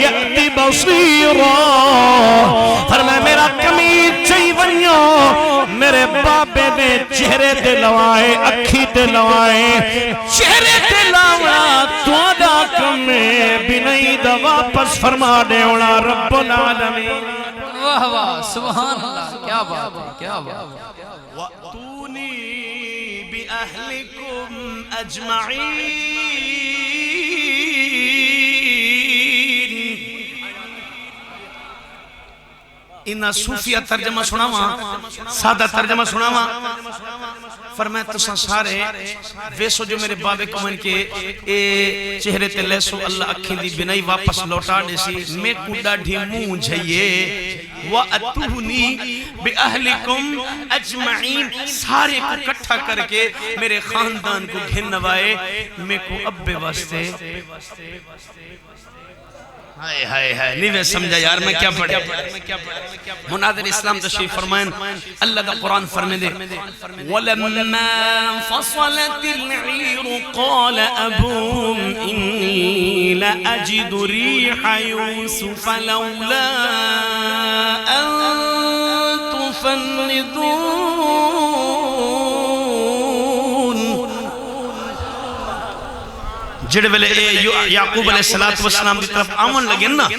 يأتي بصيرا فرمائے میرا قمیص چاہی ونیو میرے بابے نے چہرے تے لوائے اکھی تے لوائے چہرے تے لوائے توڑا کمیں بھی نہیں دا واپس فرما دے اونا رب العالمین واہ واہ سبحان اللہ کیا بات ہے کیا بات ہے وَأْتُونِي بِأَهْلِكُمْ أَجْمَعِينَ انہا صوفیہ ترجمہ سناواں سادہ ترجمہ سناواں فرمائے تساں سارے ویسو جو میرے بابے کو من کے چہرے تے لیسو اللہ اکھیں دی بنائی واپس لوٹا دے سی میں کڈا ڈھی مون جھئیے وَأَتُونِي بِأَهْلِكُمْ أَجْمَعِينَ سارے کو کٹھا کر کے میرے خاندان کو گھنوائے میں کو اب واسطے ہائے ہائے ہائے نہیں سمجھا یار میں کیا پڑھے مناظر اسلام تشریف فرمائیں اللہ کا قرآن فرمائے دے وَلَمَّا فَصَلَتِ الْعِيرُ قَالَ أَبُوهُمْ إِنِّي لَأَجِدُ رِيحَ يُوسُفَ لَوْلَا أَن تُفَنِّدُونَ جڑے ویلے یعقوب علیہ السلام دی طرف آمن لگے نا